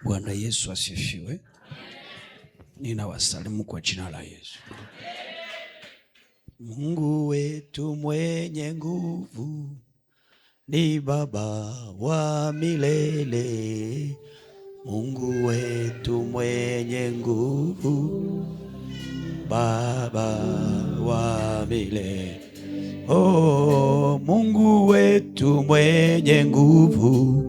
Bwana Yesu asifiwe. Ninawasalimu kwa jina la Yesu. Mungu wetu mwenye nguvu ni Baba wa milele. Mungu wetu mwenye nguvu, Baba wa milele. Oh, Mungu wetu mwenye nguvu,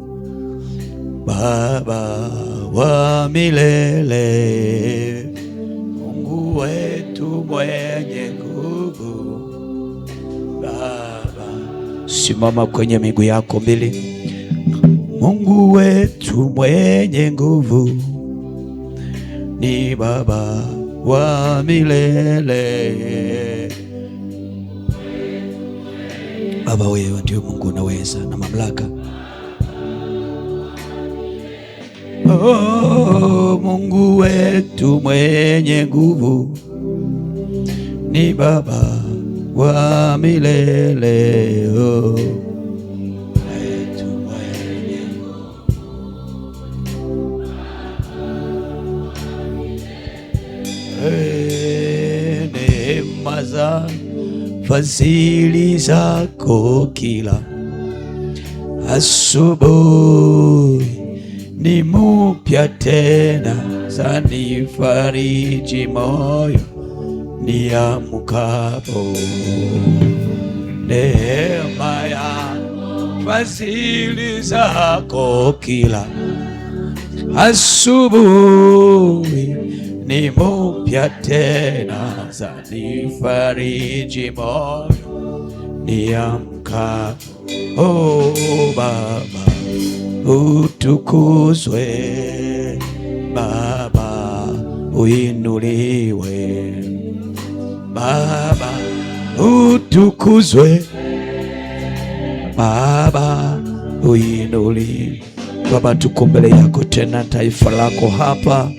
Baba wa milele. Mungu wetu mwenye nguvu, Baba. Simama kwenye miguu yako mbili. Mungu wetu mwenye nguvu ni Baba wa milele. Baba, wewe ndio Mungu unaweza na mamlaka. Oh, Mungu wetu mwenye nguvu ni Baba wa milele. Oh, wetu mwenye nguvu. Neema za fadhili zako kila asubuhi ni mpya tena, zanifariji moyo niamkapo. Neema ya fadhili zako kila asubuhi ni mpya tena, zanifariji moyo niamkapo. Oh Baba, utukuzwe Baba, uinuliwe Baba, utukuzwe Baba, uinuliwe Baba. Tuko mbele yako tena, taifa lako hapa.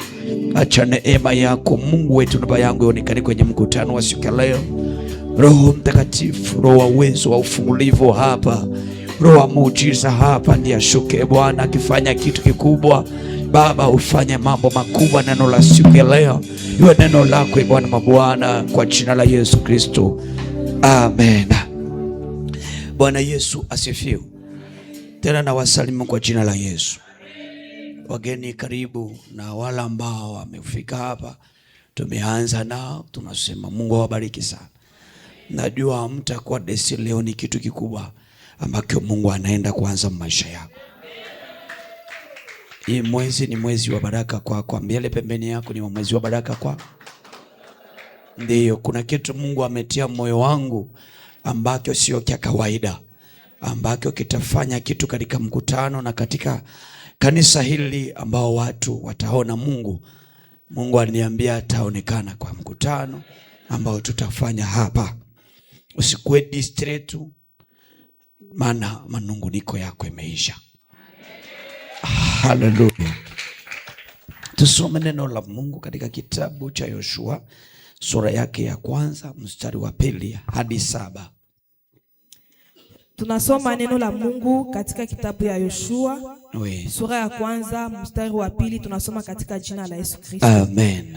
Acha neema yako Mungu wetu na Baba yangu ionekane kwenye mkutano wa siku ya leo. Roho Mtakatifu, roho wa uwezo wa ufungulivu hapa, roho wa muujiza hapa ndiye ashuke Bwana, akifanya kitu kikubwa. Baba, ufanye mambo makubwa. Neno la siku ya leo iwe neno lako Bwana mabwana, kwa jina la Yesu Kristo, amen. Bwana Yesu asifiwe. Tena na wasalimu kwa jina la Yesu. Wageni karibu, na wala ambao wamefika hapa tumeanza nao, tunasema Mungu awabariki sana. Najua mtakuwa desi leo ni kitu kikubwa ambacho Mungu anaenda kuanza maisha yako. Hii mwezi ni mwezi wa baraka kwako. Mbele pembeni yako ni mwezi wa baraka kwako. Ndiyo, kuna kitu Mungu ametia moyo wangu ambacho sio kia kawaida, ambacho kitafanya kitu katika mkutano na katika kanisa hili, ambao watu wataona Mungu. Mungu aliniambia ataonekana kwa mkutano ambao tutafanya hapa. Usikuwe distress, maana manunguniko yako imeisha. Haleluya. Tusome neno la Mungu katika kitabu cha Yoshua sura yake ya kwanza mstari wa 2 hadi 7. Tunasoma neno la Mungu katika kitabu ya Yoshua sura ya kwanza mstari wa 2. Tunasoma katika jina la Yesu Kristo. Amen.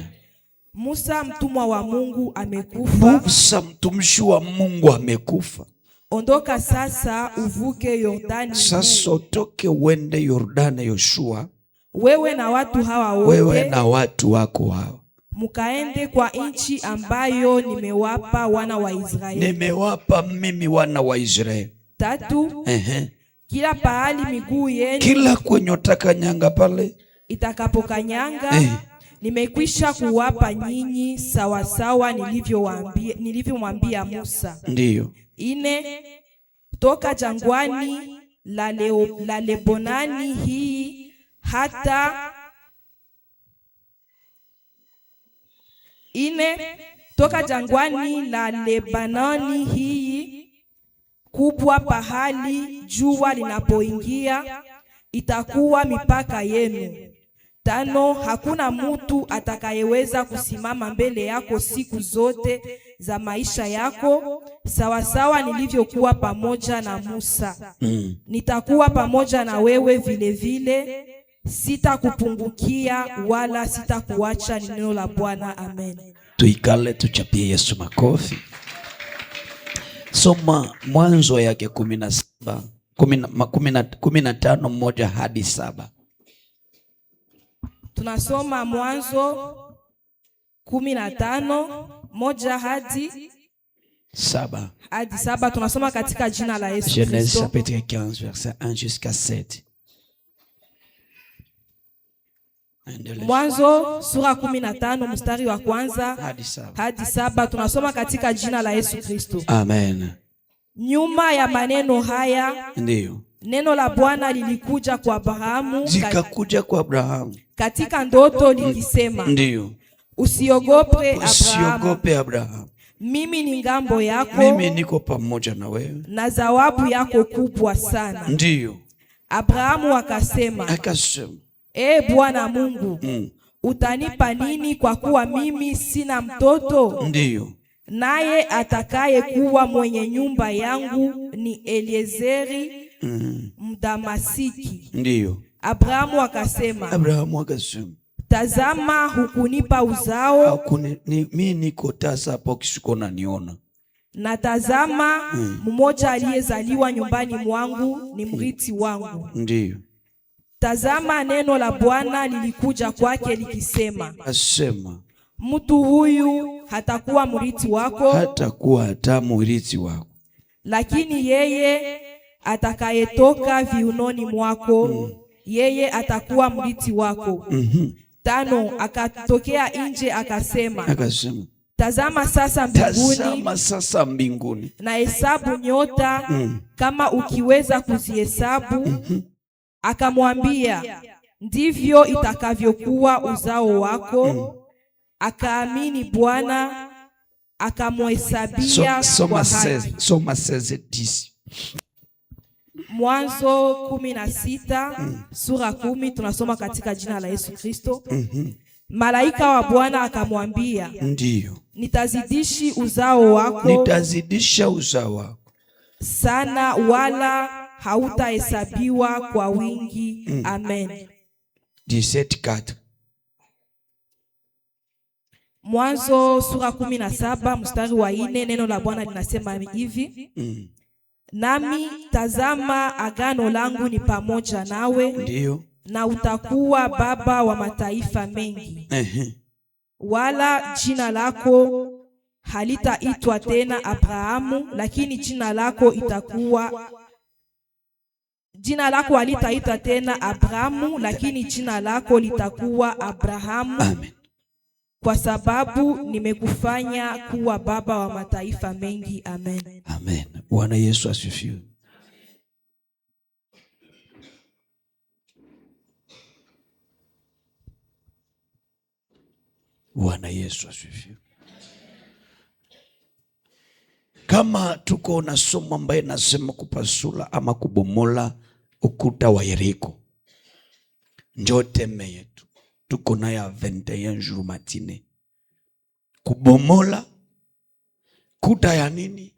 Musa mtumwa wa Mungu amekufa. Musa mtumishi wa Mungu amekufa. Ondoka sasa uvuke Yordani. Sasa utoke uende Yordani, Yoshua, wewe na watu hawa wote, wewe na watu wako hao, mukaende kwa nchi ambayo nimewapa wana wa Israeli. Nimewapa mimi wana wa Israeli. 3. Kila pahali miguu yenu, kila kwenye utakanyanga pale itakapokanyanga, nimekwisha kuwapa nyinyi sawasawa nilivyomwambia Musa. Ndiyo. 4. Toka jangwani la Lebanoni hii hata toka jangwani la Lebanoni hii kubwa pahali jua linapoingia itakuwa mipaka yenu. 5. Hakuna mtu atakayeweza kusimama mbele yako siku zote za maisha yako, sawasawa nilivyokuwa pamoja na Musa. Nitakuwa pamoja na wewe vile vile, sitakupungukia wala sitakuacha, ni neno la Bwana. Amen. Tuikale, tuchapie Yesu makofi. Soma Mwanzo yake 17, 15 moja hadi 7. Tunasoma Mwanzo 15 moja hadi 7. Tunasoma katika jina la Yesu Kristo. Genèse chapitre 15 verset 1 jusqu'à 7. Mwanzo sura 15 mstari wa kwanza hadi 7. Tunasoma katika jina la Yesu Kristo. Amen. Nyuma ya maneno haya, ndiyo, neno la Bwana lilikuja kwa Abrahamu, katika ndoto likisema, ndiyo, usiogope Abrahamu, mimi ni ngambo yako, mimi niko pamoja na wewe, na zawabu yako kubwa sana. Ndiyo. Abrahamu akasema, Bwana Mungu, utanipa nini kwa kuwa mimi sina mtoto? Ndiyo. Naye atakaye kuwa mwenye nyumba yangu ni Eliezeri Mdamasiki. Ndiyo. Abrahamu akasema, tazama, hukunipa uzao, mimi niko tasa hapo kishikona niona. Na tazama, mmoja aliyezaliwa nyumbani mwangu ni mrithi wangu. Ndiyo. Tazama, neno la Bwana lilikuja kwake likisema, asema, mtu huyu hatakuwa mrithi wako, hatakuwa hata mrithi wako, lakini yeye atakayetoka viunoni mwako, yeye atakuwa mrithi wako. 5, akatokea nje akasema, tazama sasa mbinguni, na hesabu nyota, kama ukiweza kuzihesabu. Akamwambia, ndivyo itakavyokuwa uzao wako. Akaamini Bwana, akamhesabia kwa haki. Soma 16. Mwanzo 16 sura 10, tunasoma katika jina la Yesu Kristo. Malaika wa Bwana akamwambia, ndiyo, nitazidisha uzao wako sana, wala hautahesabiwa kwa wingi. Amen. 17:4. Mwanzo sura 17 mstari wa 4, neno la Bwana linasema hivi, nami tazama, agano langu ni pamoja nawe, ndiyo, na utakuwa baba wa mataifa mengi. Wala jina lako halitaitwa tena Abrahamu, lakini jina lako halitaitwa tena Abrahamu, lakini jina lako litakuwa Abrahamu. Amen. Kwa sababu nimekufanya kuwa baba wa mataifa mengi. Amen. Amen. Bwana Yesu asifiwe. Bwana Yesu asifiwe. Kama tuko na somo ambaye nasema kupasula ama kubomola ukuta wa Yeriko, njoo teme yetu tuko na ya 21 jours matine, kubomola kuta ya nini?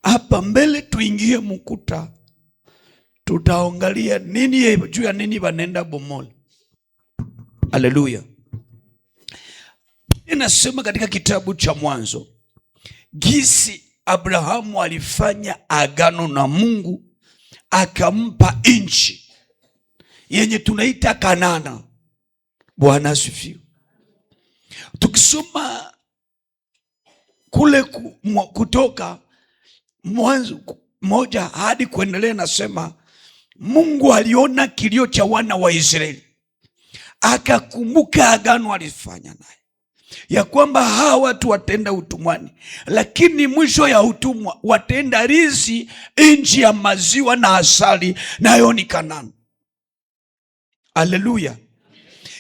Hapa mbele tuingie mkuta, tutaangalia nini juu ya nini banenda bomola. Haleluya. Inasema katika kitabu cha Mwanzo, gisi Abrahamu alifanya agano na Mungu, akampa nchi yenye tunaita Kanana. Bwana asifiwe. Tukisoma kule kutoka Mwanzo 1 hadi kuendelea, nasema Mungu aliona kilio cha wana wa Israeli, akakumbuka agano alifanya naye, ya kwamba hawa watu watenda utumwani, lakini mwisho ya utumwa watenda rizi nchi ya maziwa na asali, nayo ni Kanani. Haleluya.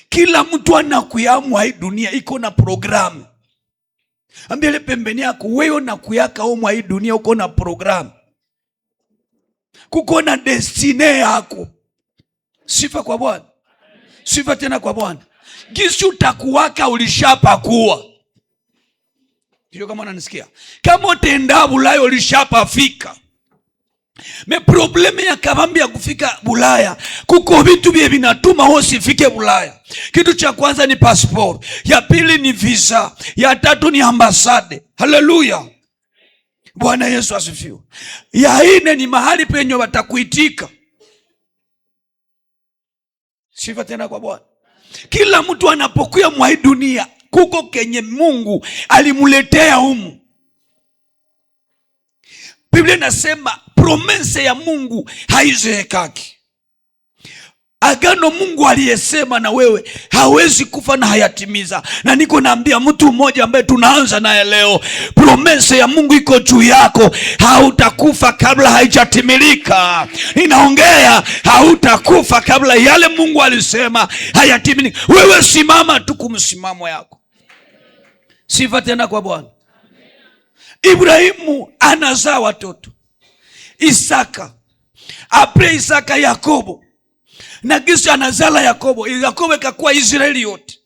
Kila mtu anakuyamu hii dunia iko na programu. Ambiele pembeni yako, wewe nakuyaka humu hii dunia uko na programu, kuko na destiny yako. Sifa kwa Bwana. Sifa tena kwa Bwana. Gisi utakuwaka ulishapakuwa. Ndio kama unanisikia. Kama utenda Bulaya ulishapafika. Me probleme ya kabambi ya kufika Bulaya, kuko vitu vye vinatuma usifike Bulaya. Kitu cha kwanza ni passport, ya pili ni visa, ya tatu ni ambasade. Haleluya. Bwana Yesu asifiwe. Ya ine ni mahali penye watakuitika. Sifa tena kwa Bwana. Kila mtu anapokuya mwa hii dunia kuko kenye Mungu alimuletea humu. Biblia inasema promese ya Mungu haizeekaki. Agano Mungu aliyesema na wewe hawezi kufa na hayatimiza. Na niko naambia mtu mmoja ambaye tunaanza naye leo, promese ya Mungu iko juu yako. Hautakufa kabla haijatimilika. Ninaongea hautakufa kabla yale Mungu alisema hayatimilika. Wewe simama tu kumsimamo yako. Sifa tena kwa Bwana. Ibrahimu anazaa watoto. Isaka. Apre Isaka Yakobo. Na kisha anazala Yakobo. Yakobo ikakuwa Israeli yote.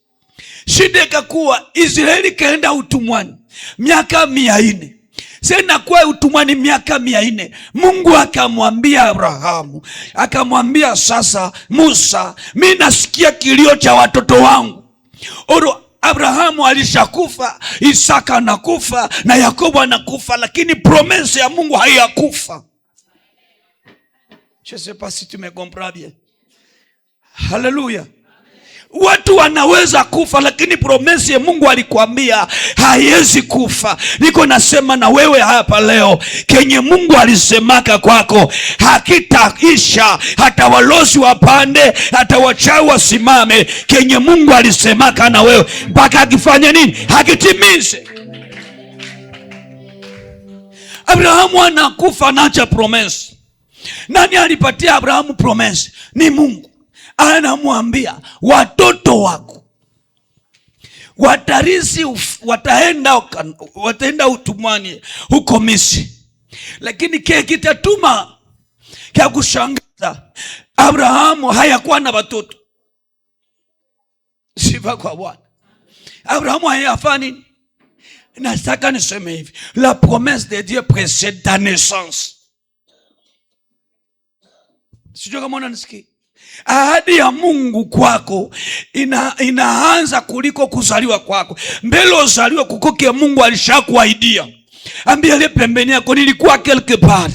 Shida ikakuwa Israeli kaenda utumwani miaka 400. Sasa kwa utumwani miaka 400. Mungu akamwambia Abrahamu, akamwambia sasa Musa, mimi nasikia kilio cha watoto wangu. Abrahamu alishakufa, Isaka anakufa na Yakobo anakufa, lakini promese ya Mungu haiyakufa. Je sais pas si tu me comprends bien. Haleluya. Watu wanaweza kufa, lakini promese ya Mungu alikwambia haiwezi kufa. Niko nasema na wewe hapa leo, kenye Mungu alisemaka kwako hakitaisha. Hata walozi wapande, hata wachawi wasimame, kenye Mungu alisemaka na wewe mpaka akifanya nini? Hakitimize. Abrahamu anakufa, anaacha promese. Nani alipatia Abrahamu promese? Ni Mungu. Anamwambia watoto wako watarisi, wataenda utumwani huko Misri. Lakini kitatuma kia kushangaza, Abrahamu hayakuwa na watoto. Sifa kwa Bwana. Abrahamu hayafanya nini? Nataka niseme hivi, la promesse de Dieu précède ta naissance. Sijui kama unanisikia. Ahadi ya Mungu kwako inaanza kuliko kuzaliwa kwako. Mbele uzaliwa kukoke Mungu alishakuahidia. Ambia ile pembeni yako, nilikuwa quelque part.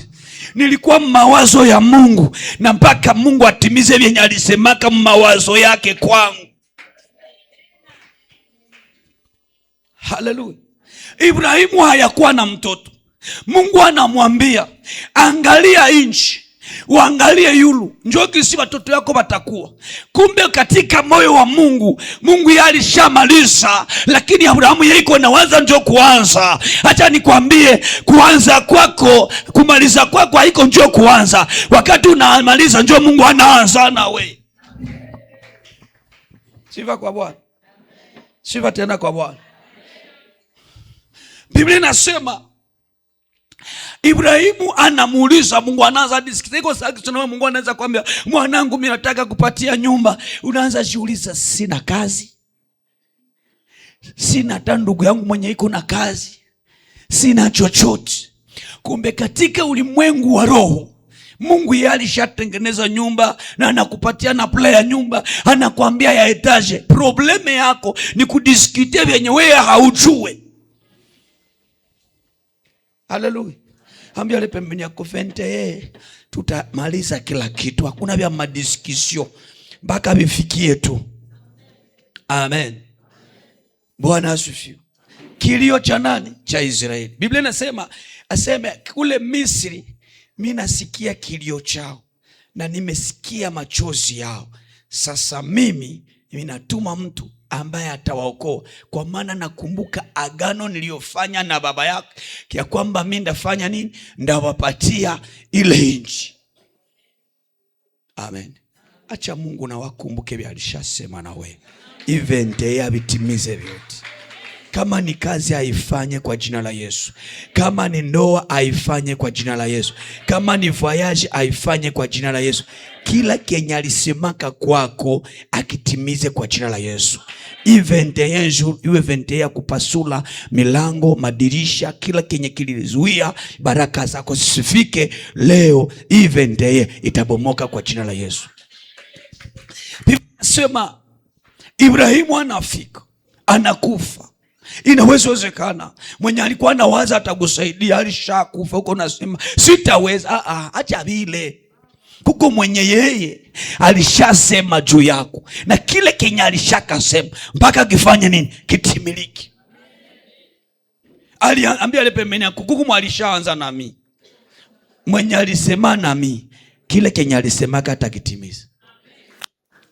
Nilikuwa mawazo ya Mungu, na mpaka Mungu atimize vyenye alisemaka mawazo yake kwangu. Haleluya. Ibrahimu hayakuwa na mtoto. Mungu anamwambia, angalia nchi, uangalie yulu, njoo kisi watoto yako watakuwa. Kumbe katika moyo wa Mungu, Mungu yeye alishamaliza, lakini Abrahamu yeye iko na waza njoo kuanza. Acha nikwambie, kuanza kwako, kumaliza kwako haiko njoo kuanza. Wakati unamaliza njoo Mungu anaanza na wewe. Sifa kwa Bwana. Sifa tena kwa Bwana. Biblia inasema Ibrahimu anamuuliza Mungu, anaanza disikiti. Iko sasa tunaona Mungu anaweza kuambia, mwanangu mimi nataka kupatia nyumba. Unaanza jiuliza, sina kazi. Sina hata ndugu yangu mwenye iko na kazi. Sina chochote. Kumbe katika ulimwengu wa roho, Mungu yeye alishatengeneza nyumba na anakupatia na plan ya nyumba, anakuambia ya etage. Probleme yako ni kudisikite vyenye wewe haujue. Haleluya. Ambia ile pembeni yako, fente tutamaliza kila kitu. Hakuna vya madiskisio mpaka vifikie tu. Amen. Bwana asifiwe. Kilio cha nani? Cha Israeli. Biblia inasema kule Misri, mimi nasikia kilio chao na nimesikia machozi yao. Sasa mimi ninatuma mtu ambaye atawaokoa, kwa maana nakumbuka agano niliyofanya na baba yako ya kwamba mimi ndafanya nini? Ndawapatia ile nchi. Amen. Acha Mungu na wakumbuke vile alishasema na wewe. Event ya vitimize vyote. Kama ni kazi aifanye kwa jina la Yesu. Kama ni ndoa aifanye kwa jina la Yesu. Kama ni voyage aifanye kwa jina la Yesu. Kila kenye alisemaka kwako akitimize kwa jina la Yesu. Iwe 21 jours, iwe 21 ya kupasula milango, madirisha, kila kenye kilizuia baraka zako zisifike leo, iwe 21 itabomoka kwa jina la Yesu. Biblia inasema Ibrahimu anafika, anakufa. Inawezekana mwenye alikuwa anawaza atakusaidia alishakufa, huko unasema sitaweza. Acha vile. Kuko mwenye yeye alishasema juu yako, na kile kenye alishakasema mpaka kifanye nini? Kitimiliki. Aliambia ile pembeni yako, kuko alishaanza nami. Mwenye alisema nami, kile kenye alisemaka atakitimiza.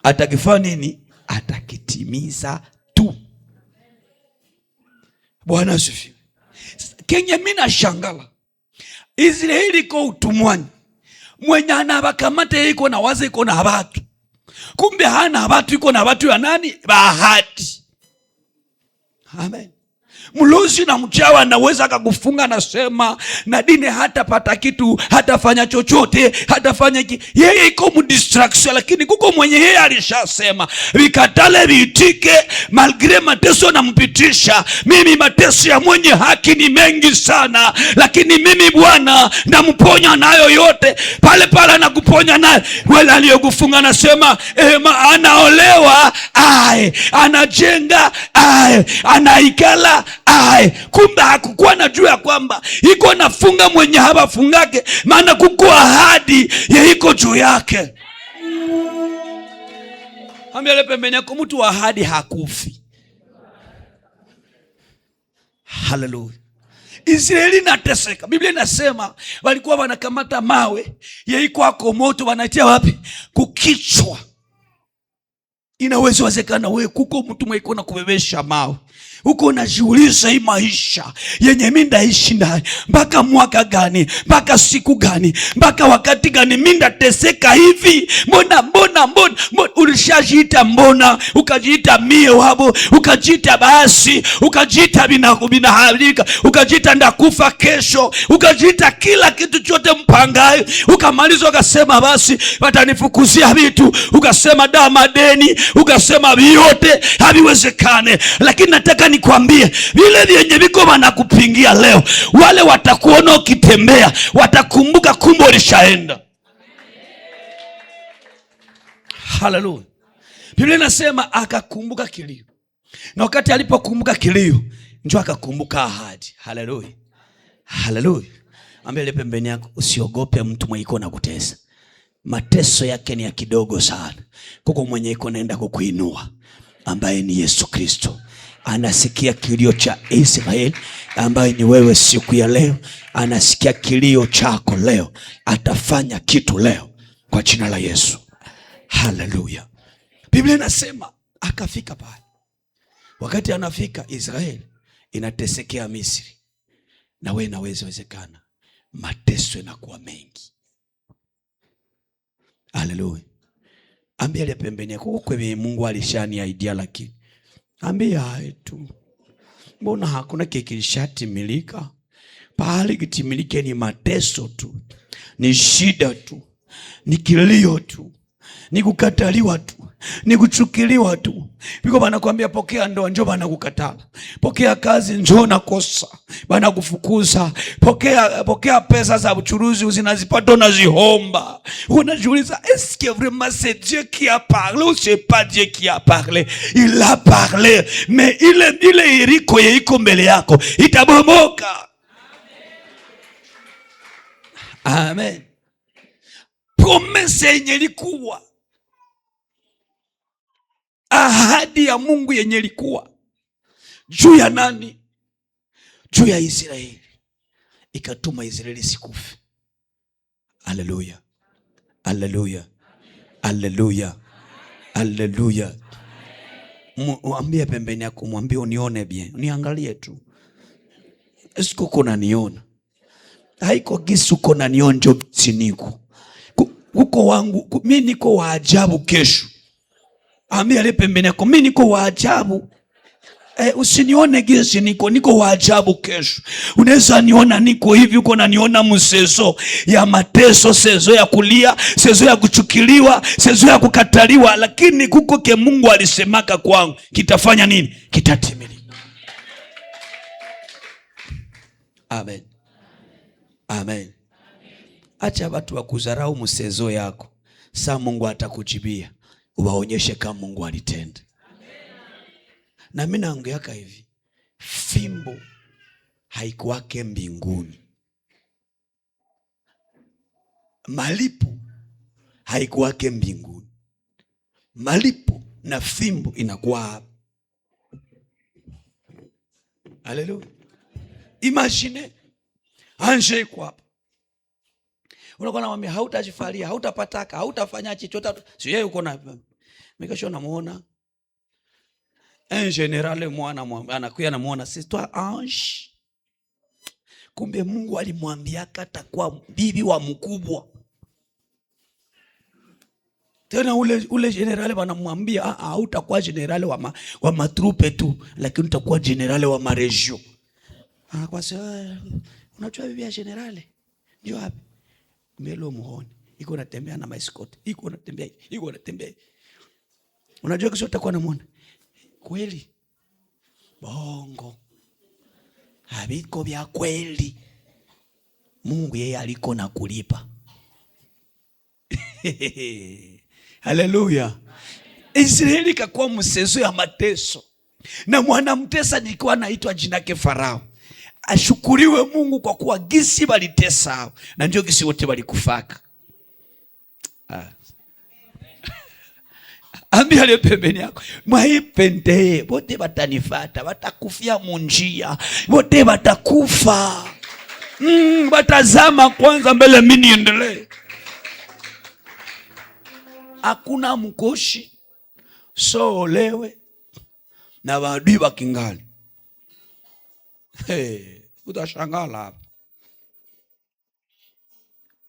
Atakifanya nini? Atakitimiza tu. Bwana asifiwe. Kenya mimi nashangala, Israeli iko utumwani, mwenye anabakamata iko na waza iko na watu, kumbe hana watu, iko na watu ya nani? Bahati. Amen. Mlozi na mchawi anaweza akakufunga, nasema na dini hata pata kitu, hata fanya chochote, hata fanya yeye iko mdistraction, lakini kuko mwenye yeye alishasema vikatale vitike, malgre mateso na mpitisha. Mimi mateso ya mwenye haki ni mengi sana, lakini mimi Bwana namponya nayo yote. Pale pale anakuponya nayo. Wale aliyokufunga nasema anaolewa, anajenga, anaikala, kumbe hakukuwa na juu ya kwamba iko nafunga mwenye habafungake, maana kuko ahadi ya iko juu yake. Ambia ile pembeni yako, mtu wa ahadi hakufi. Hallelujah. Israeli nateseka. Biblia inasema walikuwa wanakamata mawe ya iko ako moto, wanatia wapi? Kukichwa. Inawezekana wewe kuko mtu mweko na kubebesha mawe, huko unajiuliza hii maisha yenye mimi ndaishi ndani mpaka mwaka gani, mpaka siku gani, mpaka wakati gani mimi ndateseka hivi? Mbona ulishajiita, mbona ukajiita mie wabo, ukajiita basi, ukajiita binahalika, ukajiita ndakufa kesho, ukajiita kila kitu chote mpangayo, ukamaliza ukasema basi watanifukuzia vitu, ukasema da madeni, ukasema vyote haviwezekane. Lakini nataka nikwambie, vile vyenye viko wanakupingia leo, wale watakuona ukitembea, watakumbuka kumbe ulishaenda. Hallelujah. Biblia inasema akakumbuka kilio, na wakati alipokumbuka kilio njoo akakumbuka ahadi. Hallelujah. Hallelujah. Ambia ile pembeni yako, usiogope mtu mwenye iko na kutesa. Mateso yake ni ya kidogo sana. Kuko mwenye iko naenda kukuinua, ambaye ni Yesu Kristo. Anasikia kilio cha Israeli, ambaye ni wewe siku ya leo. Anasikia kilio chako leo. Atafanya kitu leo kwa jina la Yesu. Hallelujah. Biblia inasema akafika pale. Wakati anafika, Israeli inatesekea Misri. Na wewe inawezekana mateso yanakuwa mengi. Hallelujah. Ambia ile pembeni yako, kwa Mungu alishaniaidia, lakini ambia tu, mbona hakuna kilishatimilika? Pahali kitimilike ni mateso tu, ni shida tu, ni kilio tu, ni kukataliwa tu, ni kuchukiliwa tu. Biko banakuambia pokea ndoa, njoo banakukataa. Pokea kazi, njoo nakosa, banakufukuza. Pokea pesa za uchuruzi, uzinazipata unazihomba. Unajiuliza, est-ce que vraiment c'est Dieu qui a parlé ou c'est pas Dieu qui a parlé? Il a parlé, mais ile iriko iko mbele yako itabomoka. Amen. Promesse yenye ilikuwa, ahadi ya Mungu yenye ilikuwa juu ya nani? Juu ya Israeli. Ikatuma Israeli sikufe. Hallelujah. Hallelujah. Hallelujah. Hallelujah. Mwambie pembeni yako, mwambie unione bien, uniangalie tu. Siko kuna niona. Haiko gisu kuna nionjo siniko. Huko wangu, mimi niko wa ajabu kesho. Ambia ile pembeni yako, mimi niko wa ajabu. Usinione gesi niko wa ajabu kesho. Unaweza niona niko hivi, uko na niona msezo ya mateso, sezo ya kulia, sezo ya kuchukiliwa, sezo ya kukataliwa, lakini kuko ke Mungu alisemaka kwangu kitafanya nini? Kitatimilika. Amen. Amen. Acha watu wakudharau msezo yako. Saa Mungu atakujibia. Uwaonyeshe kama Mungu alitenda. Na mimi naongeaka hivi, fimbo haikuwake mbinguni, malipo haikuwake mbinguni, malipo na fimbo inakuwa hapa. Haleluya. Imagine anje iko hapa, unakuwa namwambia hautajifalia, hautapataka, hautafanya chochote. Sio yeye uko na mikasho namuona un general mwana anakuya namuona, c'est toi ange. Kumbe Mungu alimwambia atakuwa bibi wa mkubwa. Tena ule general wanamwambia hautakuwa general wa matrupe tu, lakini utakuwa general wa maregio. Anakuwa sasa, unajua bibi ya general ndio wapi? Melo muone iko natembea na maskoti, iko natembea. Unajua kesho utakuwa namuona kweli? Bongo habiko vya kweli. Mungu yeye aliko na kulipa. Haleluya. Israeli kakuwa msezo ya mateso, na mwanamtesa nilikuwa naitwa jinake Farao. Ashukuriwe Mungu kwa kuwa gisi balitesa, na ndio gisi wote balikufaka. Ambia leo pembeni yako, mwaipende wote batanifata, batakufia munjia, wote batakufa. Batazama kwanza mbele mimi niendelee. Hakuna mkoshi so olewe na maadui wakingali. Utashangala hapa.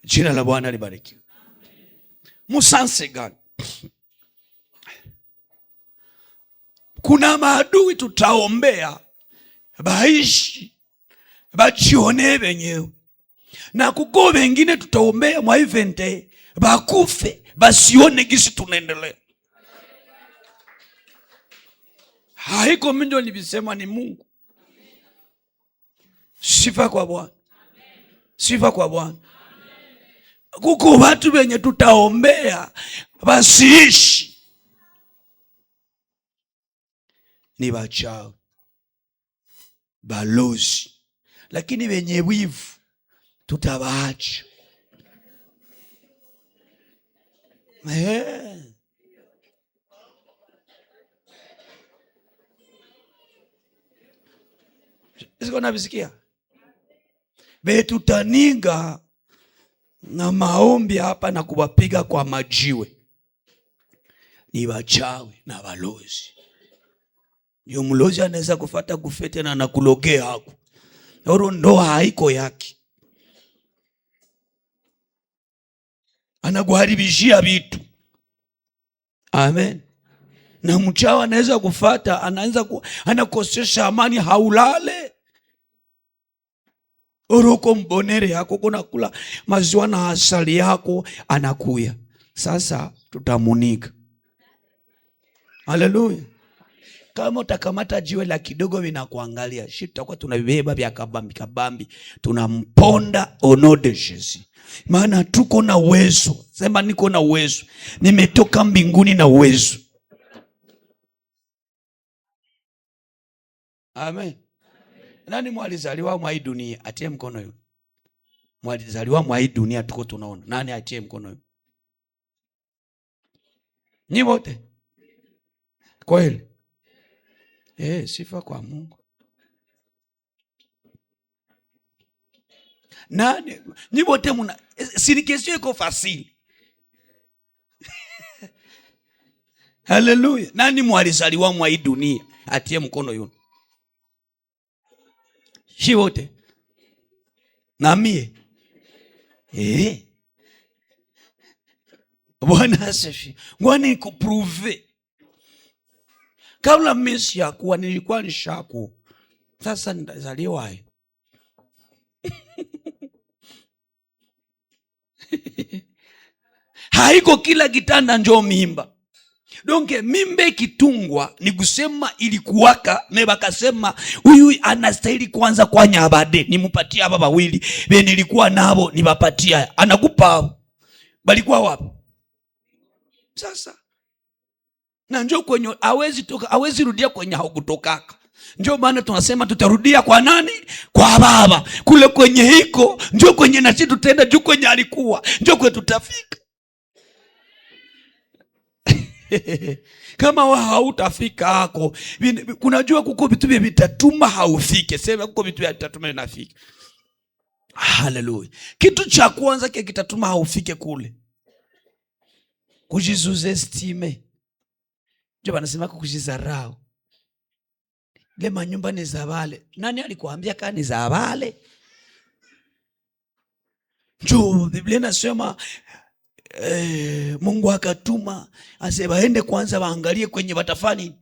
Jina la Bwana libarikiwe. Musanse gani? Kuna maadui tutaombea baishi bachione benyewe, na kuko wengine tutaombea mwa evente bakufe basione gisi tunaendelea. Haiko mimi ndio nilisema, ni Mungu. Sifa kwa Bwana. Sifa kwa Bwana. Kuko watu wenye tutaombea basiishi, ni bachao balozi, lakini wenye wivu tutabaacha. Siko nabisikia betutaninga na maombi hapa na kuwapiga kwa majiwe, ni bachawi na balozi. Ndio mlozi anaweza kufata kufete na nakulogea hapo. Oro ndoa haiko yake, anakuharibishia vitu. Amen. Na mchawi anaweza kufata, anakosesha amani, haulale. Oroko mbonere yako kuna kula maziwa na asali yako anakuya. Sasa tutamunika. Haleluya. Kama utakamata jiwe la kidogo vinakuangalia, shit tutakuwa tunabeba vya kabambi, tunamponda ono de Jesus. Maana tuko na uwezo. Sema niko na uwezo. Nimetoka mbinguni na uwezo. Amen. Nani mwalizaliwa mwa hii dunia? Atie mkono yule. Mwalizaliwa mwa hii dunia tuko tunaona. Nani atie mkono yule? Ni wote. Kweli. Sifa kwa Mungu. Nani? Ni wote muna. Si ni question iko facile. Haleluya. Nani mwalizaliwa mwa hii dunia? Atie mkono yule. Shi wote. Na mie. Bwana asifiwe. Ngwani kupruve. Kabla mimi siyakuwa nilikuwa nishaku. Sasa nitazaliwa. Haiko kila kitanda njoo mimba. Donke mimbe kitungwa ni kusema ilikuwaka na bakasema huyu anastahili kwanza kwa nyabade nimupatie hapa bawili be nilikuwa nabo nibapatia anakupa balikuwa wapi sasa. Na njoo kwenye hawezi rudia kwenye haukutokaka. Njoo maana tunasema tutarudia kwa nani? Kwa baba. Kule kwenye hiko njoo kwenye nasi tutaenda juu kwenye alikuwa. Njoo kwenye tutafika. Kama hautafika hako, kunajua kuko vitu vya vitatuma haufike. Sema kuko vitu vya vitatuma vinafika. Haleluya. Kitu cha kwanza kile kitatuma haufike kule, kujizuzestime. Ndio wanasema kujizarau. Le manyumba ni za wale. Nani alikuambia kama ni za wale? Njoo Biblia inasema Mungu akatuma ase waende kwanza waangalie kwenye watafani.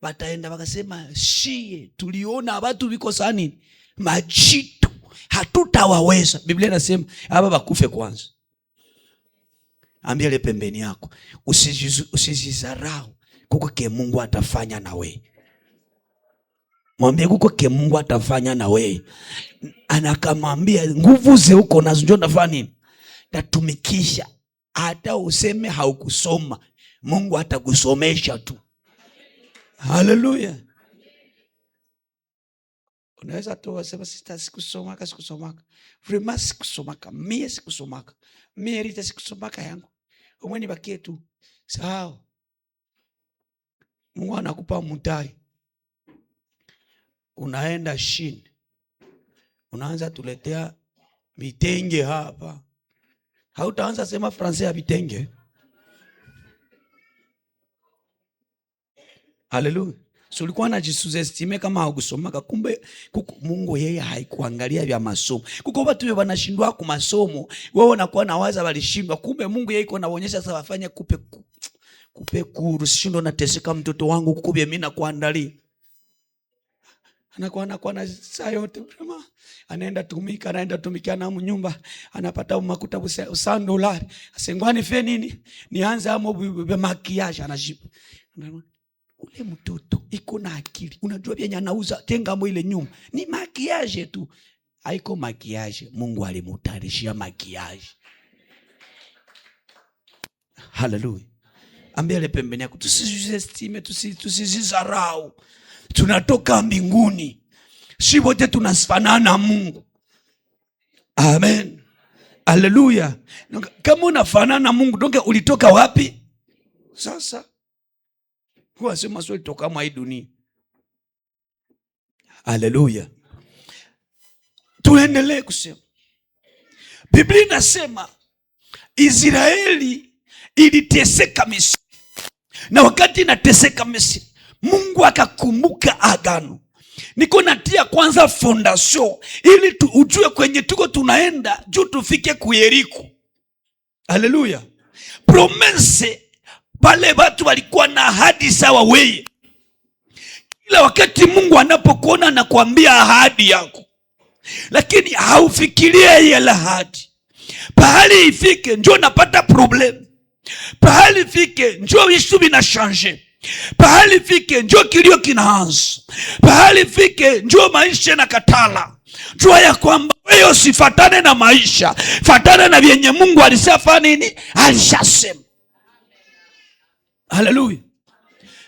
Wataenda wakasema shie tuliona watu biko sani majitu hatutawaweza. Biblia inasema hapa bakufe kwanza. Ambia ile pembeni yako usijizarau kuko ke Mungu atafanya na we. Mwambie kuko ke Mungu atafanya na we. Anakamwambia nguvu ze uko nazo njoo nafanya nini? Tatumikisha. Hata useme haukusoma, Mungu atakusomesha tu. Haleluya. Unaweza tu wasema sikusomaka. Vrema sikusomaka. Mie sikusomaka. Mie Rita sikusomaka yangu. Umweni bakie tu. Sawa. Mungu anakupa mutai. Unaenda shini. Unaanza tuletea vitenge hapa. Hautaanza sema Fransai ya vitenge. Haleluya. So ulikuwa unajisuzestime kama haukusomaka, kumbe Mungu yeye haikuangalia vya masomo. Kuko watu wanashindwa kwa masomo, wao wanakuwa na waza walishindwa, kumbe Mungu yeye iko anaonyesha sasa wafanye kupe kurushindo na teseka mtoto wangu kukubye mimi na kuandalia. Anakuwa na saa yote prema. Anaenda tumikia na nyumba, anapata makuta $100. Asengwani fe nini? Nianze amo makiaje anajibu. Ule mtoto iko na akili. Unajua vyenye anauza tenga mo ile nyumba. Ni makiaje tu. Haiko makiaje. Mungu alimutayarishia makiaje. Hallelujah. Ambia ile pembeni yako tusizestime, tusizizarau. Tunatoka mbinguni. Si wote tunafanana na Mungu. Amen. Haleluya. Kama unafanana na Mungu, donge ulitoka wapi? Sasa huwa sema sio ulitoka mwa hii dunia. Haleluya. Tuendelee kusema. Biblia inasema Israeli iliteseka Misri. Na wakati inateseka Misri, Mungu akakumbuka agano. Niko natia kwanza fondation ili ujue kwenye tuko tunaenda juu tufike ku Yeriko. Haleluya. Promesse pale watu walikuwa na ahadi sawa wewe. Kila wakati Mungu anapokuona na kuambia ahadi yako, lakini haufikirie ile ahadi. Pahali ifike njoo napata problem. Pahali ifike njoo vitu vinachange. Pahali fike njoo kilio kinaanza. Pahali fike njoo maisha na katala. Jua ya kwamba wewe usifatane na maisha, fatana na vyenye Mungu alisema nini? Alishasema. Haleluya.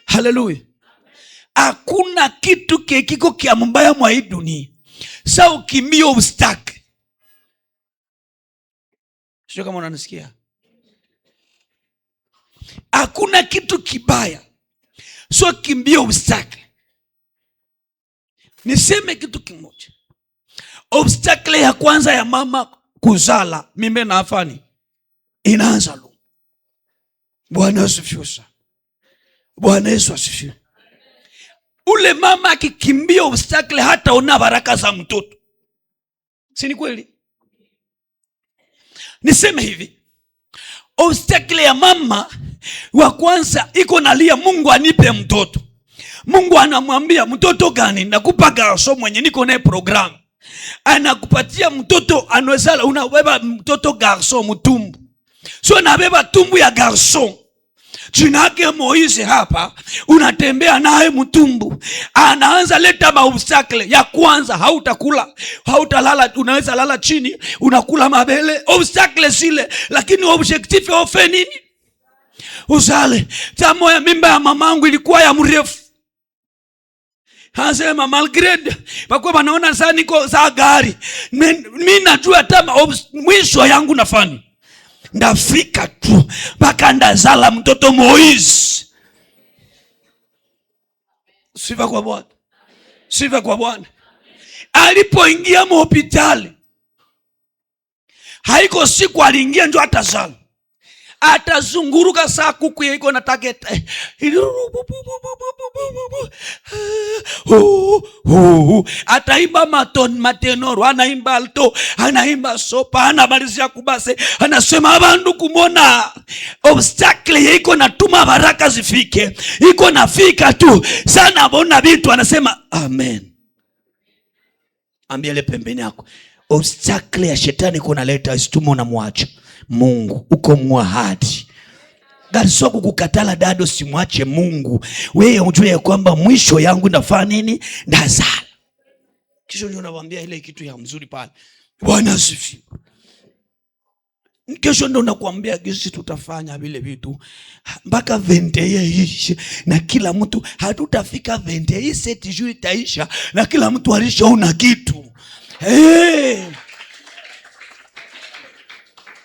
Haleluya. Hakuna kitu kiko kia mbaya mwa hii dunia. Sasa ukimbio ustake. Sio kama unanisikia? Hakuna kitu kibaya. So kimbio obstacle. Niseme kitu kimoja. Obstacle ya kwanza ya mama kuzala mimba na afani inaanza lu. Bwana asifiwe. Bwana Yesu asifiwe. Ule mama akikimbia obstacle hata ona baraka za mtoto. Si ni kweli? Niseme hivi. Obstacle ya mama wa kwanza iko nalia Mungu anipe mtoto. Mungu anamwambia mtoto gani? Nakupa garso mwenye niko naye program. Anakupatia mtoto anwezala, unabeba mtoto garso mtumbu. So nabeba tumbu ya garso. Jina yake Moise hapa, unatembea naye mtumbu. Anaanza leta maobstacle. Ya kwanza, hautakula, hautalala, unaweza lala chini, unakula mabele. Obstacle zile, lakini objectif ofe nini? Uzale. Tamo ya mimba ya mamangu ilikuwa ya mrefu. Hasema malgrade bakwe banaona saa niko saa gari. Mimi najua tama mwisho yangu nafani. Ndafika tu baka ndazala mtoto Moise. Sifa kwa Bwana. Sifa kwa Bwana. Alipoingia hospitali, haiko siku aliingia ndio atazala. Atazunguruka saa kuku iko na target. Ataimba matenoro, anaimba alto, anaimba sopa, anamalizia kubase, anasema abandu kumona obstacle iko natuma baraka zifike. Iko nafika tu. Sana bona vitu anasema amen. Ambia ile pembeni yako, obstacle ya shetani kuna leta isitumo na mwacha. Mungu uko mwahadi. Gariso kukukatala dado, simwache Mungu. Wewe unjue kwamba mwisho yangu ndafanya nini? Ndazala. Kisho ndio nawaambia ile kitu ya mzuri pale. Bwana asifiwe. Kesho ndo nakuambia gisi tutafanya vile vitu mpaka 20 ishe, na kila mtu hatutafika 20 seti juu itaisha na kila mtu alishaona kitu.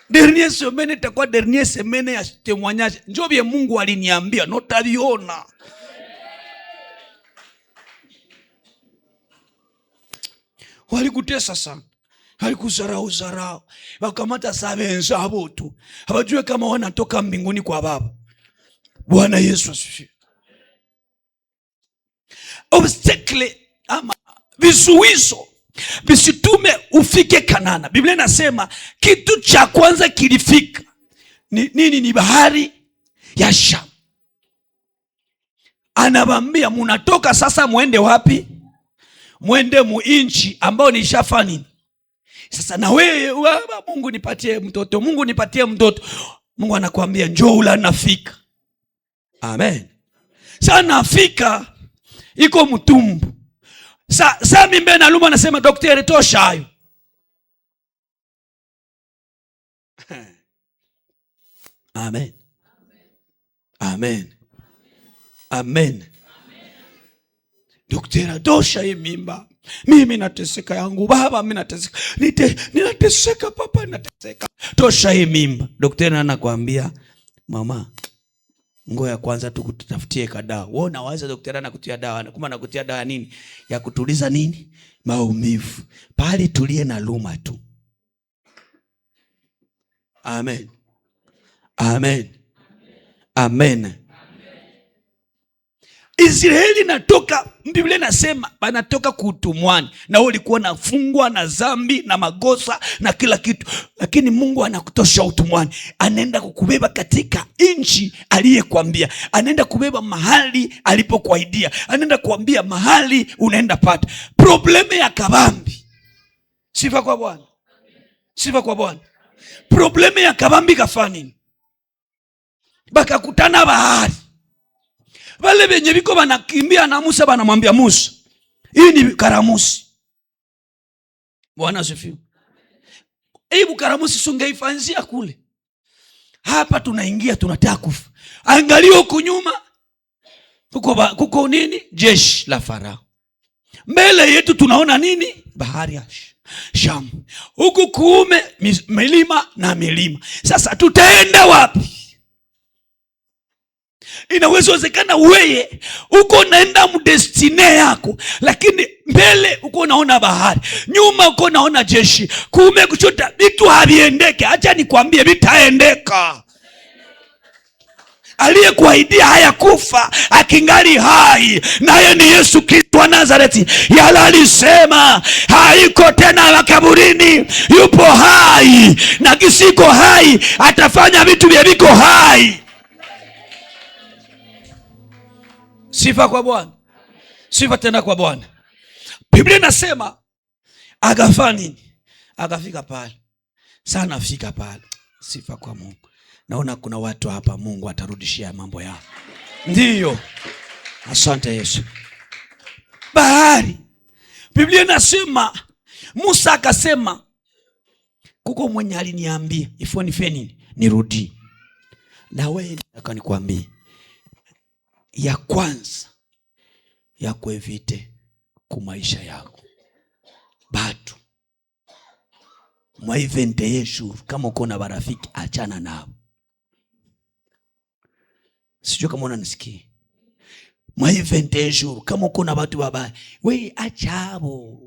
Dernier semaine itakuwa dernier semaine ya témoignage. Njoo bie Mungu aliniambia notaliona. Walikutesa sana. Halikuzarau. Wakamata sabenza hapo tu. Hawajue kama wanatoka mbinguni kwa Baba. Bwana Yesu asifiwe. Obstacle ama vizuizo visitume ufike Kanana. Biblia inasema kitu cha kwanza kilifika nini? Ni bahari ya Shamu. Anabambia munatoka sasa, muende wapi? Muende muinchi ambao ni shafani. Sasa na wewe Mungu nipatie mtoto, Mungu nipatie mtoto. Mungu anakuambia njoo ula, nafika. Amen. Sasa nafika iko mtumbu. Sasa mimbe na luma anasema daktari tosha hayo. Amen. Amen. Amen. Daktari tosha hii mimba. Mimi nateseka yangu baba, mimi nateseka. Ninateseka papa, nateseka. Tosha hii mimba. Daktari anakuambia mama, ngoja kwanza tukutafutie kadawa. Wewe unawaza daktari anakutia dawa, kuma anakutia dawa nini? Ya kutuliza nini? Maumivu. Pale tulie na luma tu. Amen. Amen. Amen. Israeli natoka, Biblia inasema banatoka kutumwani, na wao walikuwa nafungwa na dhambi na magosa na kila kitu, lakini Mungu anakutosha utumwani, anaenda kukubeba katika nchi aliyekwambia, anaenda kubeba mahali alipokuahidia, anaenda kuambia mahali unaenda pata. Probleme ya kabambi. Sifa kwa Bwana. Sifa kwa Bwana. Probleme ya kabambi kafanya nini? Bakakutana bahari. Wale benye biko banakimbia na Musa, banamwambia Musa, hii ni karamusi. Bwana asifiwe. Hii karamusi sungeifanzia kule. Hapa tunaingia tunataka kufa. Angalia huko nyuma. Kuko nini? Jeshi la Farao. Mbele yetu tunaona nini? Bahari ya Shamu. Huku kuume milima na milima. Sasa tutaenda wapi? Inawezekana wewe uko naenda mdestine yako, lakini mbele uko unaona bahari, nyuma uko unaona jeshi, kuume kuchota, vitu haviendeke. Acha nikwambie vitaendeka. Aliyekuahidia hayakufa, akingali hai, naye ni Yesu Kristo wa Nazareti. Yale alisema haiko tena makaburini, yupo hai, na kisiko hai atafanya vitu vya viko hai. Sifa kwa Bwana. Sifa tena kwa Bwana. Biblia inasema akafanya nini? Akafika pale. Sana fika pale. Sifa kwa Mungu. Naona kuna watu hapa Mungu atarudishia mambo yao. Ndiyo. Asante Yesu. Bahari. Biblia inasema Musa akasema kuko mwenye aliniambia ifo nife nini? Nirudi. Na wewe nataka nikwambie ya kwanza ya kuevite kumaisha yako batu mwaivente Yesu. Kama uko na barafiki achana nao. Sijui kama unanisikia. Mwaivente Yesu. Kama uko na watu babaya, we acha hao.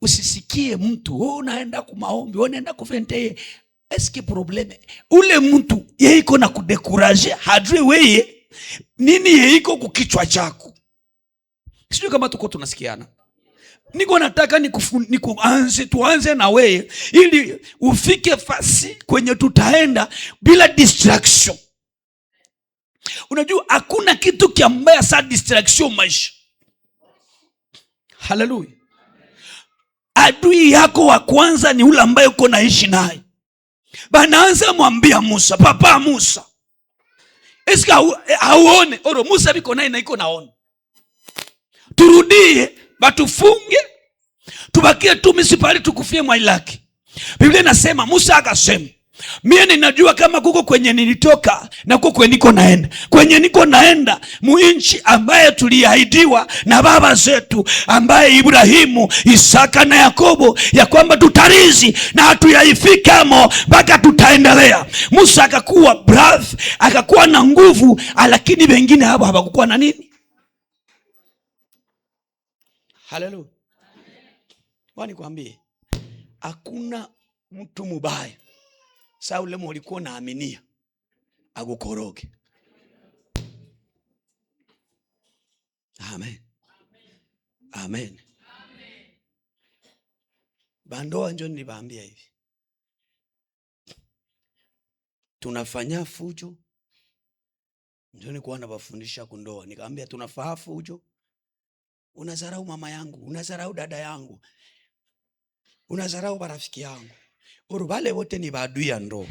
Usisikie mtu wewe unaenda kumaombi, wewe unaenda kuvente. Eski probleme ule mtu yeye iko na kudekuraje, hajui wewe nini yeye iko kukichwa chako. Sijui kama tuko tunasikiana. Niko nataka tuanze na wewe ili ufike fasi kwenye tutaenda bila distraction. Unajua hakuna kitu kiambaya sa distraction maisha. Haleluya. Adui yako wa kwanza ni ule ambaye uko naishi naye. Banaanza mwambia Musa, papa Musa, eska hauone oro Musa biko naye na iko naona. Turudie, batufunge, tubakie tu misipali tukufie mwailaki. Biblia inasema Musa akasema, mimi ninajua kama kuko kwenye nilitoka na kuko kwenye niko naenda. Kwenye niko naenda muinchi ambaye tuliahidiwa na baba zetu, ambaye Ibrahimu, Isaka na Yakobo, ya kwamba tutarizi na hatuyaifikamo mpaka tutaendelea. Musa akakuwa brave, akakuwa na nguvu, lakini wengine hapo hawakuwa na nini? Haleluya. Wani kuambie, hakuna mtu mubaya Saule mulikuwa naaminia agukoroge. Amen. Amen. Bandoa njo nilibaambia hivi. Tunafanya fujo. Njo nilikuwa nabafundisha kundoa. Nikaambia tunafaa fujo. Unazarau mama yangu, unazarau dada yangu, unazarau barafiki yangu. Uru wale wote ni baadui ya ndoa.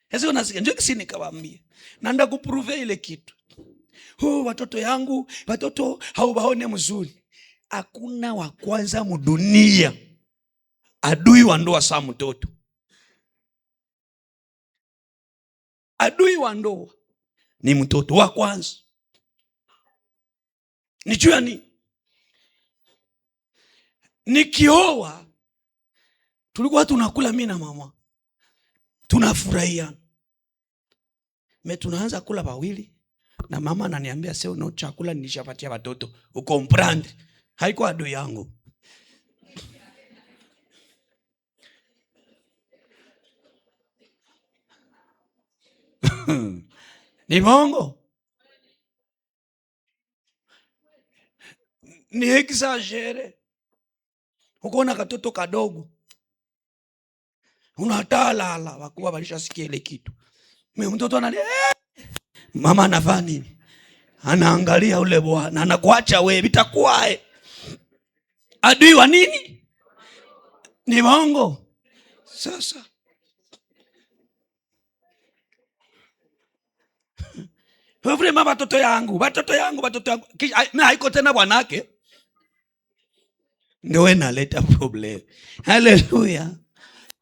Hezi unasikia, njoo kisi nikawaambia. Naenda kuprove ile kitu. Watoto yangu, watoto haubaone mzuri. Hakuna wa kwanza mudunia adui wa ndoa sa mtoto. Adui wa ndoa ni mtoto wa kwanza. Nijua ni nikioa tulikuwa tunakula mimi na mama, tunafurahia. Tunaanza kula wawili na mama ananiambia sio no chakula nilishapatia watoto. Ukomprendre? Haiko adui yangu. Ni bongo. Ni exagere. Uko na katoto kadogo, unatalala wakuwa walishasikia ile kitu. Mtoto analia, mama anafanya nini? Anaangalia ule bwana, anakuacha wewe, vitakuwae. Adui wa nini? Ni bongo. Sasa wewe mama, watoto yangu. Na haiko tena bwanake. Ndio naleta problem. Haleluya.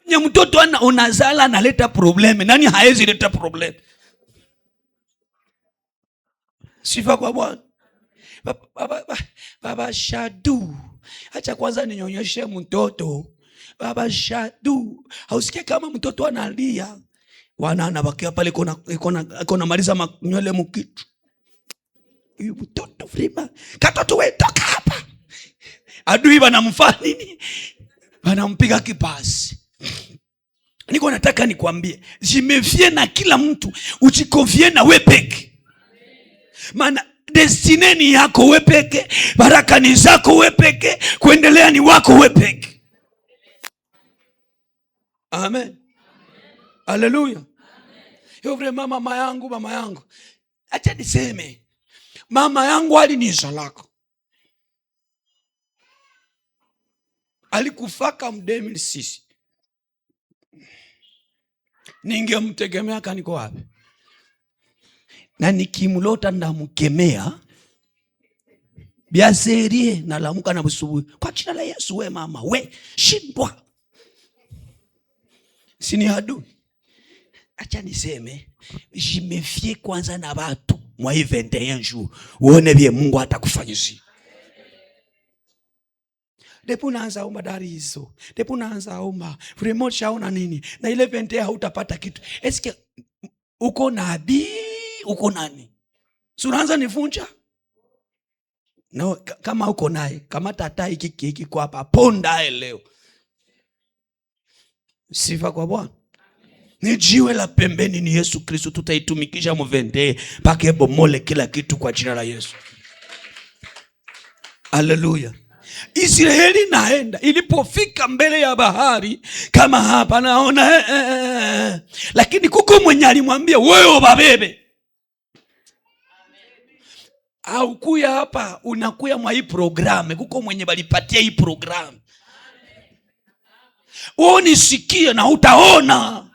Nye mtoto unazala analeta problem. Nani haezi leta problem? Sifa kwa Bwana. Baba Shadu, acha kwanza ninyonyeshe mtoto. Baba Shadu, hausikia kama mtoto analia? Wana bakia pale kona maliza nywele mkitu. Huyu mtoto frima, katoto wewe toka hapa. Adui wanamfanya nini? Wanampiga kipasi. Niko nataka nikwambie, jimefie na kila mtu, ujikonfie na wewe peke. Maana destiny ni yako wewe peke, baraka ni zako wewe peke, kuendelea ni wako wewe peke. Amen. Haleluya. Yovre mama yangu. Acha niseme, mama yangu alinizalaka, alikufaka mdemi sisi, ningemtegemea kaniko wapi? Na nikimlota ndamkemea biaserie na lamuka na busubu kwa jina la Yesu. We mama, we shindwa, sini hadu. Acha niseme, jimefie kwanza na watu mwa 21 jours uone bie Mungu atakufanyisia. Depo naanza omba dari hizo, depo naanza omba vraiment shaona nini na ile 21 hautapata kitu. Eske uko nabii, uko nani? Si unaanza nivunja? No, kama uko naye, kama tata hiki kwa hapa ponda leo. Sifa kwa Bwana. Ni jiwe la pembeni, ni Yesu Kristo. Tutaitumikisha mvende pake bomole kila kitu kwa jina la Yesu. Haleluya. Israeli naenda, ilipofika mbele ya bahari kama hapa naona lakini kuko mwenye alimwambia wewe babebe. Au kuya hapa unakuya mwa hii programu, kuko mwenye balipatia hii programu. Unisikie na utaona.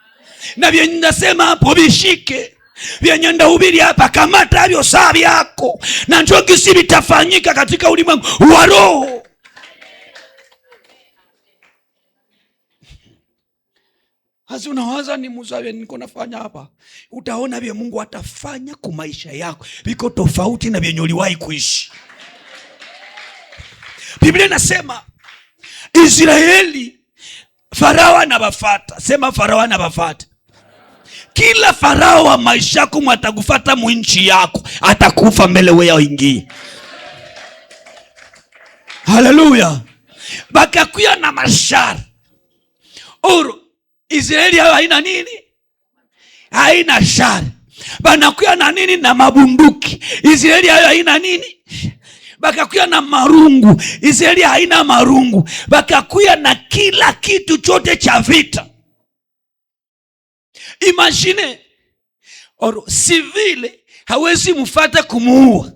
Na vyenye ndasema hapo bishike. Vyenye ndahubiri hapa kamata havyo saa vyako. Na njoo kisi vitafanyika katika ulimwengu wa roho. Hasi unawaza ni muzawe niko nafanya hapa. Utaona vya Mungu atafanya kwa maisha yako viko tofauti na vyenye uliwahi kuishi. Biblia inasema Israeli Farao anabafata. Sema Farao anabafata. Kila Farao wa maisha yako mwatakufuata mwinchi yako, atakufa mbele wewe uingie. Haleluya. Bakakuya na mashari. Oro Israeli haina nini? Haina shari. Banakuya na nini? Na mabunduki. Israeli haina nini? Bakakuya na marungu. Israeli haina marungu. Bakakuya na kila kitu chote cha vita. Imagine civile hawezi mfata kumuua.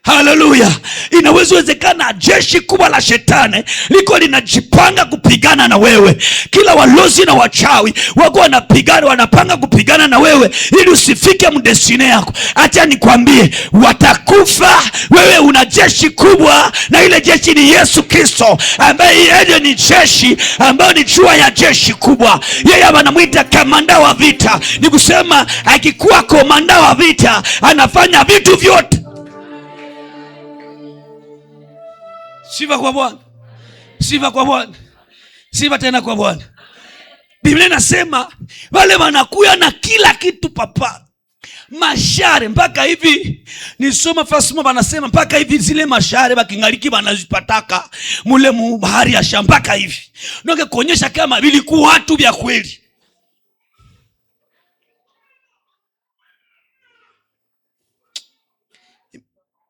Haleluya. Inaweza wezekana jeshi kubwa la shetani liko linajipanga kupigana na wewe. Kila walozi na wachawi wako wanapigana, wanapanga kupigana na wewe ili usifike mdestine yako. Acha nikwambie, watakufa. Wewe una jeshi kubwa, na ile jeshi ni Yesu Kristo, ambaye yeye ni jeshi, ambaye ni jua ya jeshi kubwa. Yeye anamuita kamanda wa vita. Ni kusema akikuwa komanda wa vita anafanya vitu vyote. Sifa kwa Bwana. Sifa kwa Bwana. Sifa tena kwa Bwana. Biblia inasema wale wanakuya na kila kitu papa. Mashare mpaka hivi nisoma fasimo wanasema mpaka hivi zile mashare bakingaliki banazipataka mule mu bahari ya Shamu mpaka hivi. Ndio kuonyesha kama vilikuwa watu vya kweli.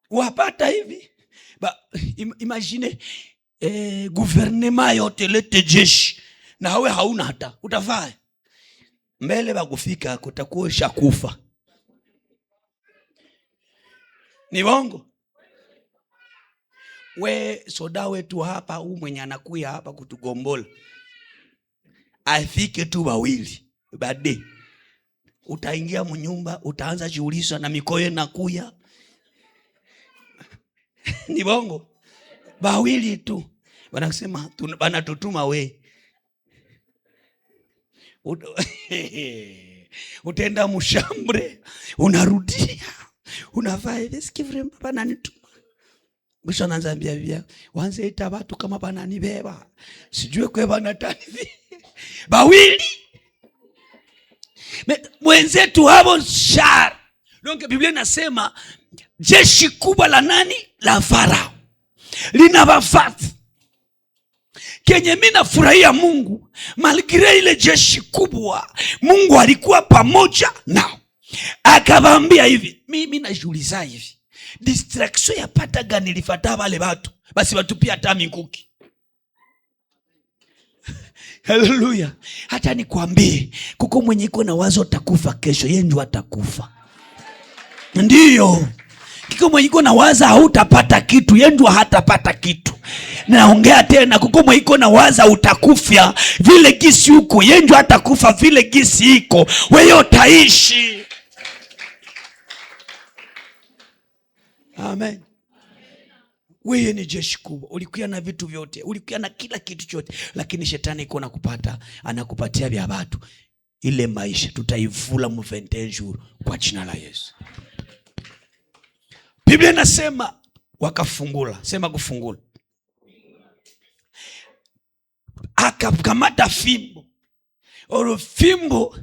Wapata hivi. Imagine gouvernement yote lete jeshi na hawe hauna hata utafaa mbele bakufika kutakuwa shakufa. Ni bongo. We soda wetu hapa huu mwenye anakuya hapa kutugombola afike tu wawili bade utaingia mnyumba utaanza jiuliza na mikoyo nakuya. Ni bongo. Bawili tu wanasema banatutuma we utenda mushambre unarudia unavaa hivi sikivre bananituma. Mwisho anaanza vya wanze ita watu kama bananibeba sijue kwa banatani bawili mwenzetu hapo shar. Donc Biblia inasema jeshi kubwa la nani? La Farao. Lina wafati. Kenye mimi nafurahia Mungu, malgré ile jeshi kubwa, Mungu alikuwa pamoja nao. Akawaambia hivi, mimi najiuliza hivi, distraction ya pata gani ilifata wale watu? Basi watu pia hata mikuki. Haleluya. Hata nikwambie, kuko mwenye iko na wazo atakufa kesho, yeye ndio atakufa. Ndiyo. Kiko mwenye iko na waza hautapata kitu, yendu hatapata kitu. Naongea tena, kuko mwenye iko na waza utakufia vile gisi huko, yendu hatakufa vile gisi iko, wewe utaishi. Amen. Wewe ni jeshi kubwa, ulikuwa na vitu vyote, ulikuwa na kila kitu chote, lakini shetani iko nakupata, anakupatia vya watu. Ile maisha tutaivula mu 21 jours kwa jina la Yesu. Biblia inasema wakafungula, sema kufungula. Akakamata fimbo. Oro fimbo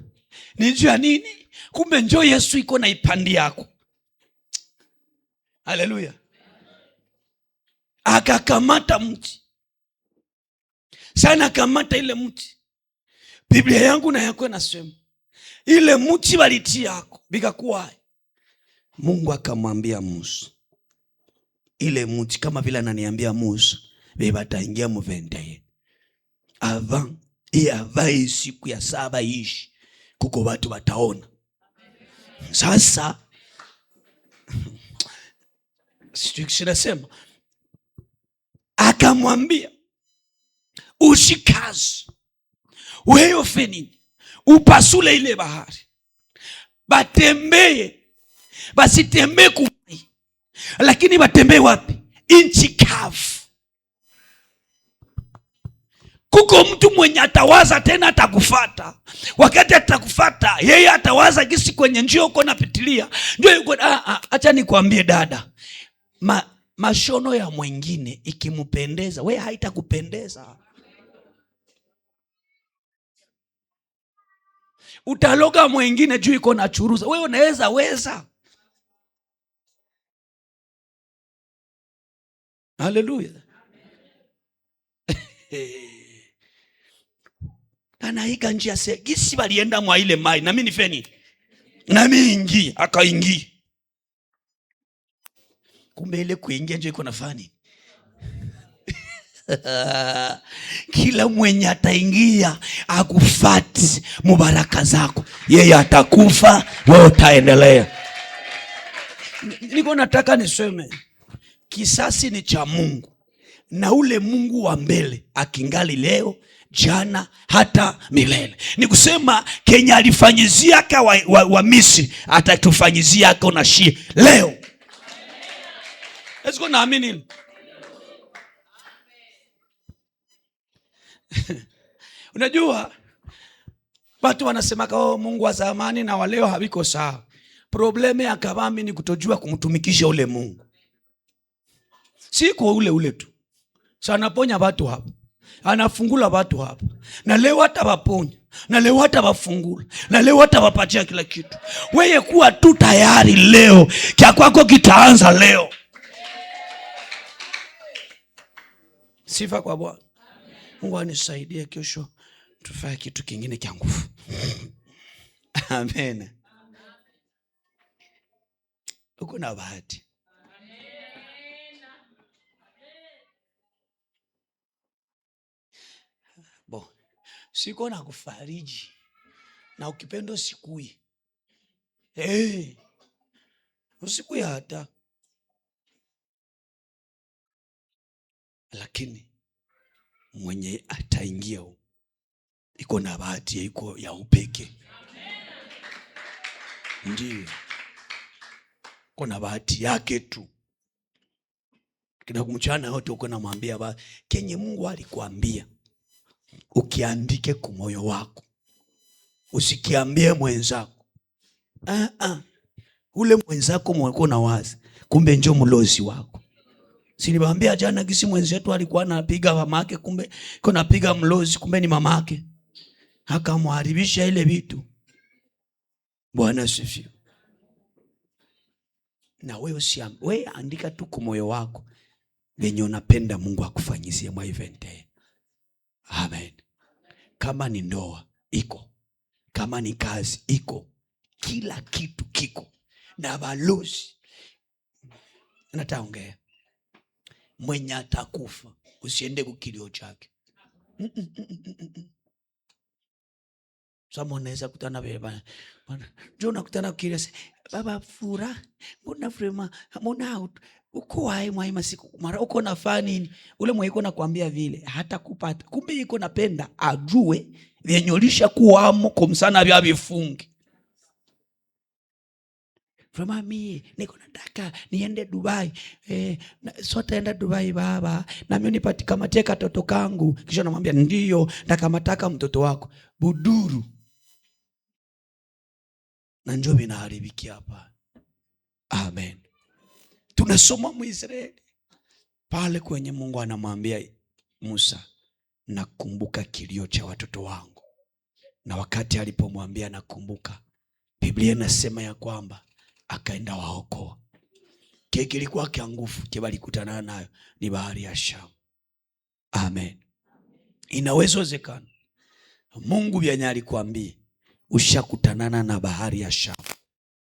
ni juu ya nini? Kumbe njoo Yesu iko na ipandi yako. Haleluya. Akakamata mti. Sana kamata ile mti. Biblia yangu na yako inasema ile mti walitia yako bikakuwa. Mungu akamwambia Musa, ile mti kama vile ananiambia Musa, beba taingia mu 21. Avant siku ya 7 ishi kuko watu wataona. Sasa sinasema akamwambia ushikaze wewe feni upasule ile bahari, batembee, basitembee kumai, lakini batembee wapi? Inchi kavu. Kuko mtu mwenye atawaza tena atakufata. Wakati atakufata, yeye atawaza gisi kwenye njia uko napitilia. Ndio yuko acha nikwambie dada. Mashono ya mwingine ikimupendeza, wewe haitakupendeza. Utaloga mwingine juu iko na churuza, wewe unaweza weza. Haleluya. Anaiga njia gisi walienda mwa ile mai, na mimi nifeni, na mimi ingi akaingi. Kumbe ile kuingia nje iko nafani. Kila mwenye ataingia akufati mubaraka zako, yeye atakufa, wewe utaendelea. Niko nataka niseme kisasi ni cha Mungu, na ule Mungu wa mbele akingali leo, jana, hata milele. Ni kusema Kenya alifanyizia ka wa Misri, atatufanyizia ka na shi leo. Let's go, naamini. Unajua watu wanasema kwa Mungu wa zamani na wa leo haviko sawa. Probleme ya kabambi ni kutojua kumtumikisha ule Mungu. Si kwa ule tu. Sana ponya watu hapa, anafungula watu hapa, na leo hata waponya, na leo hata wafungula, na leo hata wapatia kila kitu. Wewe kuwa tu tayari leo, kia kwako kitaanza leo. Sifa kwa Bwana. Mungu anisaidie kesho tufanye kitu kingine kia nguvu. Amen. Uko na bahati. Bo, siko na kufariji, na ukipendo sikui. Usikui hata. Lakini mwenye ataingia iko na bahati, iko ya upeke. Ndiyo. Kuna bahati yake tu. Kina kumchana yote uko na mwambia kenye Mungu alikuambia ukiandike kwa moyo wako, usikiambie mwenzako. Ule mwenzako mweko na wazi, kumbe njoo mlozi wako. Siliwaambia jana kisi mwenzetu alikuwa anapiga mamake, kumbe iko napiga mlozi, kumbe ni mamake. Akamharibisha ile vitu. Bwana asifiwe. Na wewe andika tu kwa moyo wako venye unapenda Mungu akufanyizie mwa event. Amen. Kama ni ndoa iko, kama ni kazi iko, kila kitu kiko. Na balozi nataongea, mwenye atakufa usiende kukilio chake. Sababu unaweza kutana vile bana. Njoo unakutana kile baba fura. Mbona frema? Mbona uko hai mwai masiku mara uko nafanya nini? Ule mwaiko nakwambia vile hata kupata. Kumbe iko napenda ajue vyenyolisha kuwamo kumsana vya vifungi. Frema mimi niko nataka niende Dubai. Sote enda Dubai baba. Na mimi nipatika mateka katoto kangu. Kisha namwambia ndio ndakamataka mtoto wako. Buduru. Na njoo vinaharibikia hapa. Amen. Tunasoma Mwisraeli pale kwenye Mungu anamwambia Musa, nakumbuka kilio cha watoto wangu. Na wakati alipomwambia nakumbuka, Biblia inasema ya kwamba akaenda waokoa. Kile kilikuwa kia nguvu kibali kutana nayo ni bahari ya Shamu. Amen. Inawezekana Mungu vyanya alikwambia ushakutanana na bahari ya Shamu.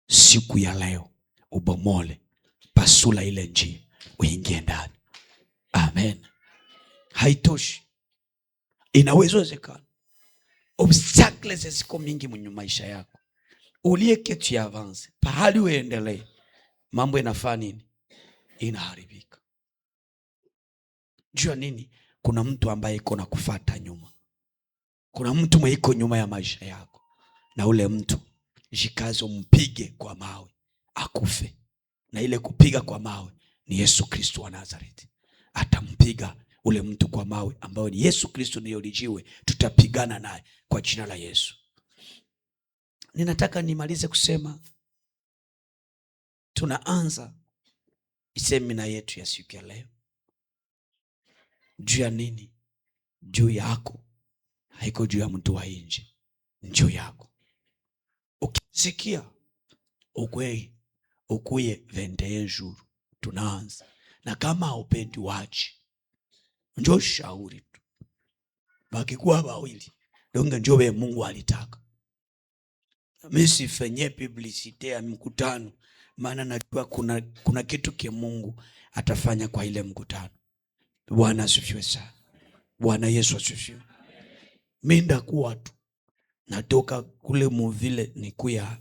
Siku ya leo ubomole, pasula ile njia, uingie ndani. Amen. Haitoshi. Inawezekana obstacles ziko mingi mwenye maisha yako. Ulieke tu avance, pahali uendelee, mambo inafanya nini? Inaharibika. Jua nini? Kuna mtu ambaye iko na kufuata nyuma. Kuna mtu mwenye iko nyuma ya maisha yako. Na ule mtu jikazo mpige kwa mawe akufe. Na ile kupiga kwa mawe ni Yesu Kristo wa Nazareti. Atampiga ule mtu kwa mawe ambao ni Yesu Kristo ndiye lijiwe. Tutapigana naye kwa jina la Yesu. Ninataka nimalize kusema tunaanza semina yetu ya siku ya leo. Juu ya nini? Juu yako. Haiko juu ya mtu wa nje. Juu yako. Ukisikia ukuye 21 jours tunaanza. Na kama haupendi wachi, njoo shauri tu. Bakikuwa wawili, donge njoo be Mungu alitaka. Mimi sifanye publicite ya mkutano, maana najua kuna kitu kia Mungu atafanya kwa ile mkutano. Bwana asifiwe sana. Bwana Yesu asifiwe. Mimi ndakuwa tu natoka kule muvile nikuya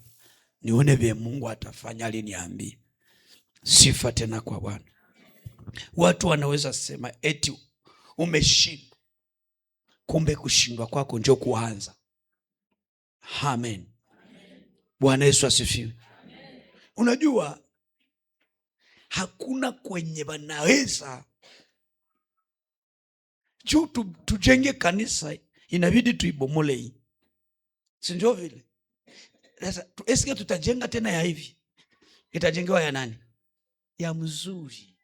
nione vile Mungu atafanya aliniambia. Sifa tena kwa Bwana. Watu wanaweza sema eti umeshindwa. Kumbe kushindwa kwako njoo kuanza. Amen. Bwana Yesu asifiwe. Unajua hakuna kwenye wanaweza juu tujenge kanisa inabidi tuibomole hii. Si ndio vile? Sasa eske tutajenga tena ya hivi? Itajengewa ya nani? Ya mzuri.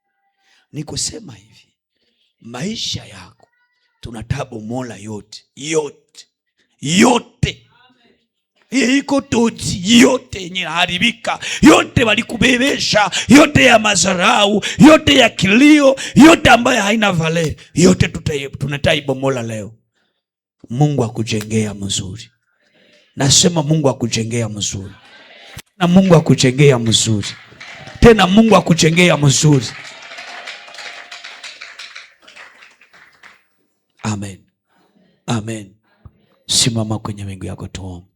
Ni kusema hivi, maisha yako tunatabomola yote. Hii iko toti yote yenye haribika, yote walikubebesha, yote ya mazarau, yote ya kilio, yote ambayo haina vale, yote tunataibomola leo. Mungu akujengea mzuri. Nasema Mungu akujengea mzuri. Na Mungu akujengea mzuri. Tena Mungu akujengea mzuri. Amen. Amen. Simama kwenye miguu yako tuombe.